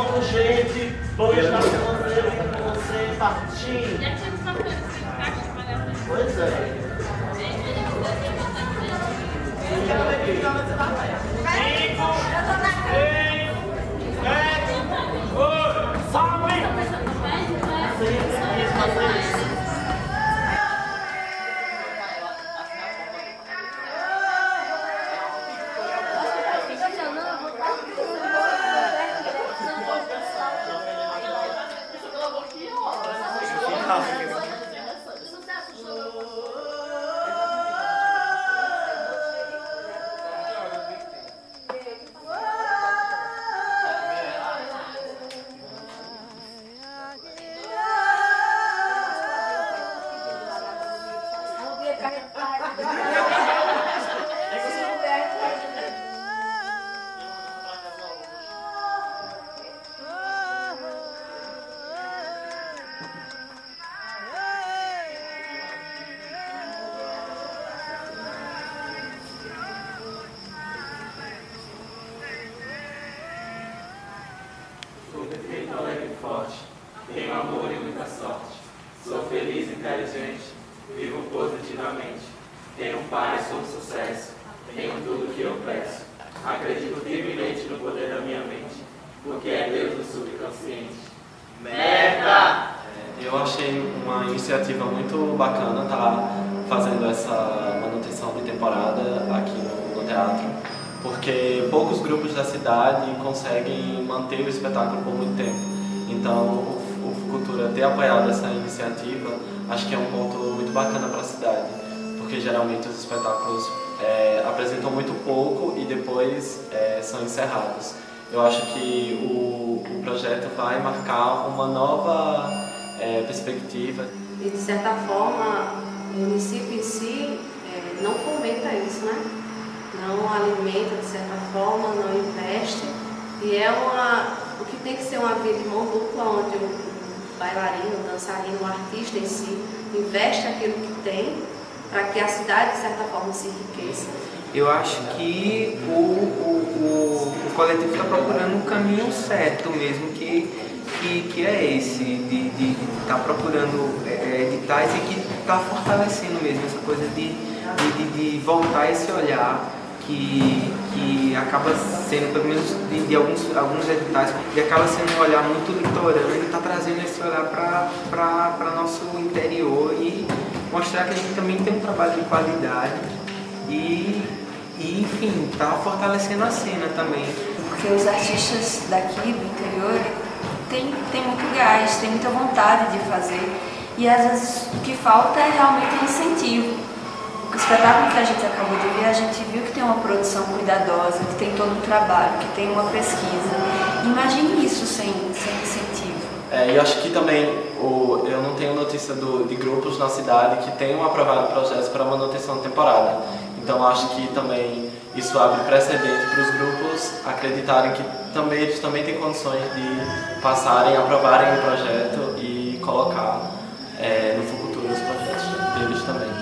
Pronto, gente. Vou estar com você partir. Já tinha uma coisa que encaixa uma dessas. Pois é. Eu quero ver que joga você tá perto. 5, 6, 7, 8, sobe! Sou perfeito, alegre e forte, tenho amor e muita sorte. Sou feliz e inteligente, vivo positivamente. Tenho paz, sou um sucesso, tenho tudo o que eu peço. Acredito firmemente no poder da minha mente, porque é Deus do subconsciente. Merda! Eu achei uma iniciativa muito bacana estar fazendo essa manutenção de temporada aqui no teatro, porque poucos grupos da cidade conseguem manter o espetáculo por muito tempo. Então, o Cultura ter apoiado essa iniciativa, acho que é um ponto muito bacana para a cidade, porque geralmente os espetáculos apresentam muito pouco e depois são encerrados. Eu acho que o projeto vai marcar uma nova perspectiva. E de certa forma, o município em si não fomenta isso, né? Não alimenta de certa forma, não investe. E o que tem que ser uma via de mão dupla, onde o bailarino, o dançarino, o artista em si investe aquilo que tem para que a cidade de certa forma se enriqueça. Eu acho que o coletivo está procurando um caminho certo mesmo, que é esse, de estar procurando editais e que está fortalecendo mesmo essa coisa de voltar esse olhar que acaba sendo, pelo menos de alguns editais, e acaba sendo um olhar muito litorâneo e está trazendo esse olhar para nosso interior e mostrar que a gente também tem um trabalho de qualidade e enfim, está fortalecendo a cena também. Porque os artistas daqui do interior têm muito gás, têm muita vontade de fazer e às vezes o que falta é realmente um incentivo. O espetáculo que a gente acabou de ver, a gente viu que tem uma produção cuidadosa, que tem todo um trabalho, que tem uma pesquisa. Imagine isso sem incentivo. E acho que também, eu não tenho notícia de grupos na cidade que tenham aprovado projetos para manutenção de temporada. Então acho que também isso abre precedente para os grupos acreditarem que eles também têm condições de passarem, aprovarem o projeto e colocar no futuro os projetos deles também.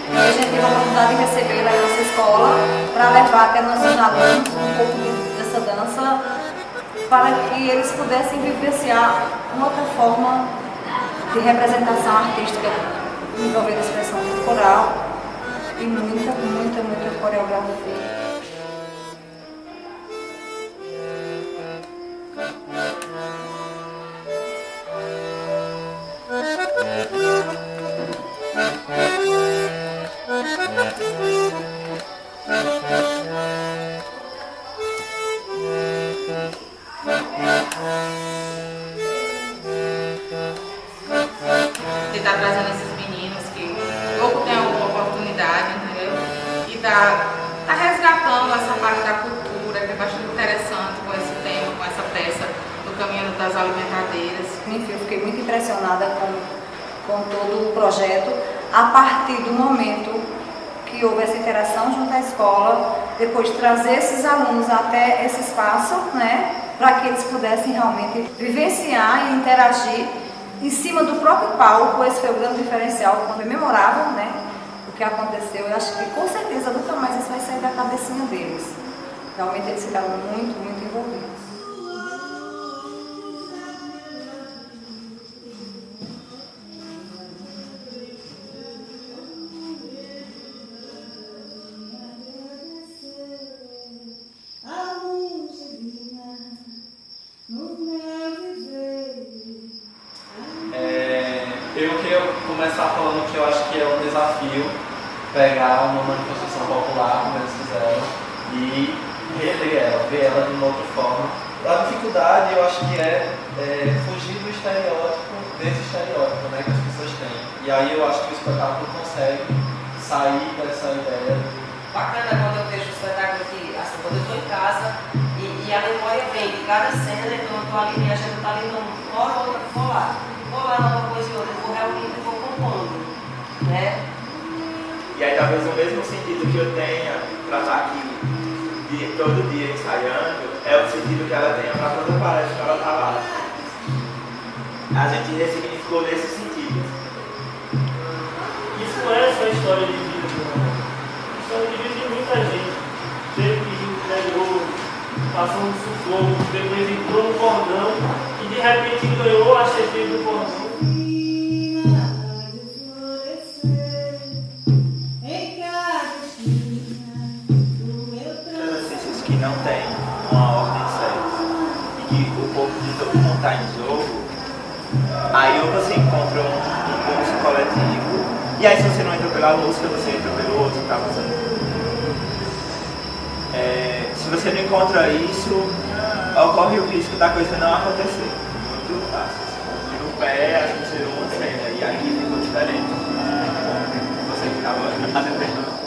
A gente teve a oportunidade de receber a nossa nossa escola para levar até nossos alunos um pouco dessa dança para que eles pudessem vivenciar uma outra forma de representação artística envolvendo a expressão corporal e muita coreografia. Tentar trazendo esses meninos que pouco têm alguma oportunidade, entendeu? E tá resgatando essa parte da cultura, que é bastante interessante com esse tema, com essa peça do Caminho das Alimentadeiras. Enfim, eu fiquei muito impressionada com todo o projeto, a partir do momento que houve essa interação junto à escola, depois de trazer esses alunos até esse espaço, né, para que eles pudessem realmente vivenciar e interagir em cima do próprio palco. Esse foi o grande diferencial, foi memorável, né, o que aconteceu. Eu acho que com certeza nunca mais isso vai sair da cabecinha deles. Realmente eles ficaram muito envolvidos. Eu queria começar falando que eu acho que é um desafio pegar uma manifestação popular, como eles fizeram, e reler ela, ver ela de uma outra forma. A dificuldade, eu acho que é fugir do estereótipo, desse estereótipo, né, que as pessoas têm. E aí eu acho que o espetáculo consegue sair dessa ideia. Bacana quando eu vejo o espetáculo que, assim, quando eu estou em casa e a memória vem de cada cena, então eu estou ali viajando, está ali numa hora ou outra, vou lá numa coisa e outra, vou reunindo e vou compondo, né? E aí talvez o mesmo sentido que eu tenha para estar aqui todo dia ensaiando é o sentido que ela tenha para toda palestra que ela está lá. A gente ressignificou nesse sentido. Isso é só história de vida, a história de vida de muita gente. Teve que entregou, passou um sufoco, depois entrou no cordão e de repente ganhou a chefia do cordão. Exercícios que não tem uma ordem certa e que o corpo de todo mundo está em jogo, aí ou você encontra um impulso coletivo, e aí se você não entra pela música, você entra pelo outro que está fazendo. Se você não encontra isso, ocorre o risco da coisa não acontecer. Muito fácil. E no pé, a gente tirou uma cena, e aqui ficou diferente. Você ficava atendendo.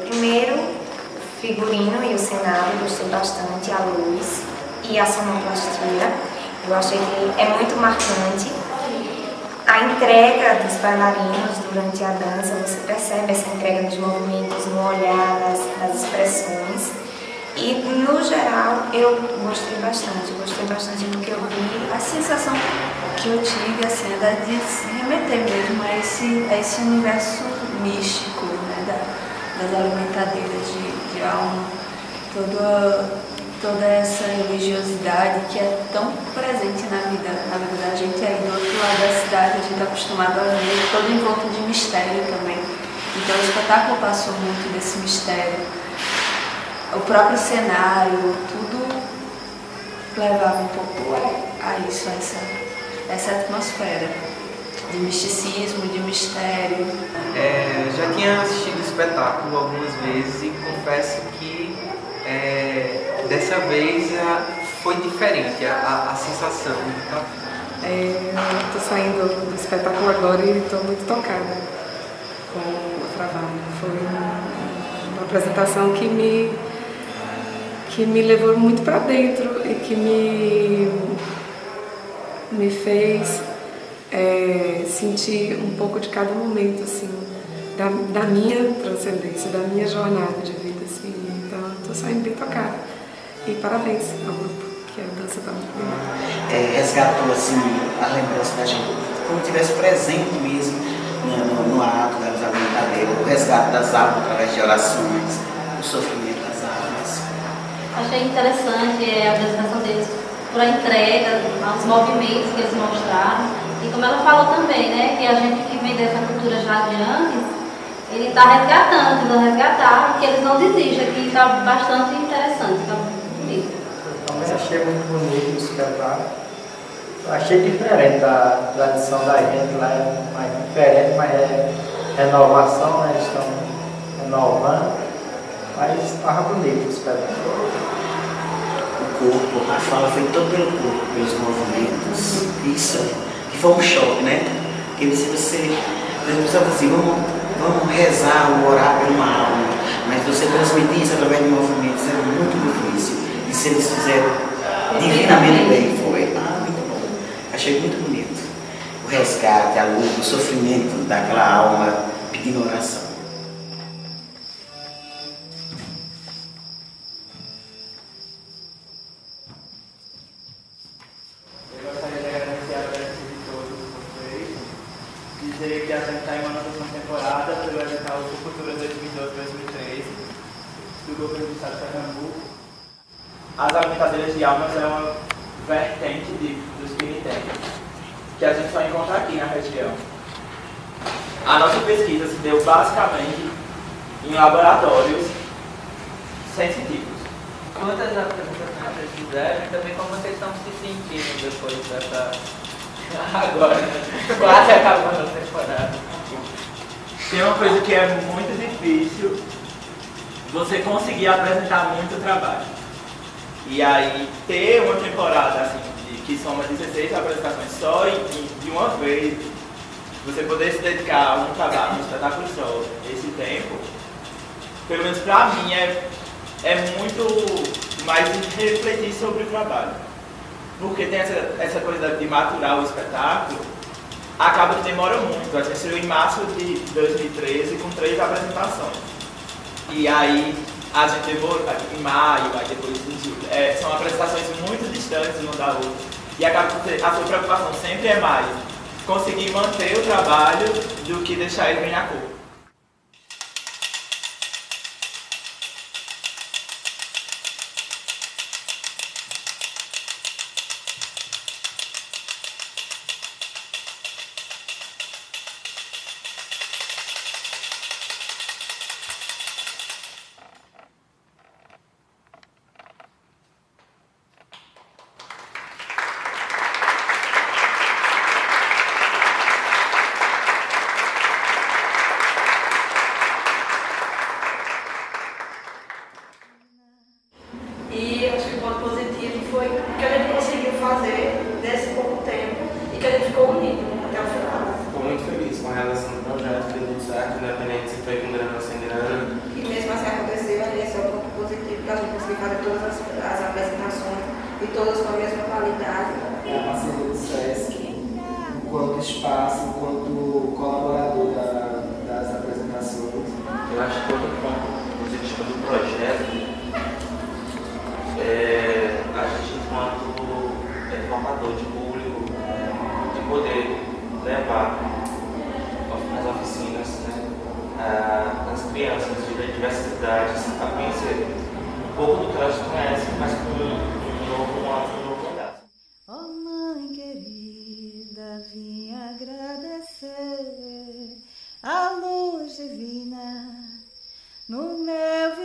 Primeiro, figurino e o cenário, gostei bastante, a luz e a sonoplastia. Eu achei que é muito marcante. A entrega dos bailarinos durante a dança, você percebe essa entrega nos movimentos, no olhar, nas expressões. E, no geral, eu gostei bastante do que eu vi. A sensação que eu tive assim, é de se remeter mesmo a esse universo místico, né, das alimentadeiras de alma, toda essa religiosidade que é tão presente na vida da gente aí do outro lado da cidade. A gente está acostumado a ver todo envolto de mistério também. Então o espetáculo passou muito desse mistério. O próprio cenário, tudo levava um pouco a isso, a essa atmosfera de misticismo, de mistério. Já tinha assistido o espetáculo algumas vezes e confesso que dessa vez foi diferente a sensação? Tá? Eu estou saindo do espetáculo agora e estou muito tocada com o trabalho. Foi uma apresentação que me levou muito para dentro e que me fez sentir um pouco de cada momento, assim, da minha transcendência, da minha jornada de vida, assim. Então, estou saindo bem tocada. E parabéns ao grupo, que é a Dança da Movimento. Resgatou, assim, a lembrança da gente, como estivesse presente mesmo no ato da brincadeira, o resgate das almas através de orações, o sofrimento das almas. Achei interessante a apresentação deles por a entrega, aos movimentos que eles mostraram. E como ela falou também, né, que a gente que vem dessa cultura já de antes, ele está resgatando, tentando resgatar, e que eles não desistem, que está bastante interessante, está bonito. Também achei muito bonito o espetáculo. Achei diferente da tradição da gente lá, é mais diferente, mas é renovação, né? Eles estão renovando, mas estava bonito o espetáculo. O corpo, a fala foi todo pelo corpo, pelos movimentos, isso, que foi um choque, né? Porque se você, por exemplo, você assim, vamos rezar ou orar por uma alma, mas você transmitir isso através de movimentos é muito difícil. E se eles fizeram divinamente bem, foi muito bom. Achei muito bonito. O resgate, a luta, o sofrimento daquela alma pedindo oração. Eu gostaria de agradecer a presença de todos vocês, dizer que a gente está em uma nova temporada pelo edital Cultura 2012-2013 do governo do estado de Pernambuco. As alimentadeiras de almas é uma vertente dos penitentes, que a gente só encontra aqui na região. A nossa pesquisa se deu basicamente em laboratórios científicos. Quantas apresentações vocês fizeram e também como vocês estão se sentindo depois dessa... Agora, quase acabando a temporada. Tem uma coisa que é muito difícil, você conseguir apresentar muito trabalho. E aí, ter uma temporada assim, que soma 16 apresentações só de uma vez, você poder se dedicar a um trabalho, um espetáculo só, esse tempo, pelo menos pra mim, é muito mais de refletir sobre o trabalho. Porque tem essa coisa de maturar o espetáculo, acaba que demora muito. A gente estreou em março de 2013 com 3 apresentações. E aí, a gente levou em maio, aí depois em julho. São apresentações muito distantes uma da outra. E acaba que a sua preocupação sempre é mais conseguir manter o trabalho do que deixar ele bem na cor. E acho que o ponto positivo foi o que a gente conseguiu fazer nesse pouco tempo e que a gente ficou unido até o final. Estou muito feliz com a relação do projeto, deu tudo certo, independente se foi com grana ou sem grana. E mesmo assim aconteceu, esse é o ponto positivo, que a gente conseguiu fazer todas as apresentações e todas com a mesma qualidade. É a parceria do SESC, enquanto espaço, enquanto colaborador das apresentações. Eu acho que outro ponto positivo do projeto é a gente, enquanto formador de público, de poder levar nas oficinas, né, as crianças de diversas idades a conhecer um pouco do que elas conhecem, mas com um novo olhar. Oh mãe querida, vim agradecer a luz divina no meu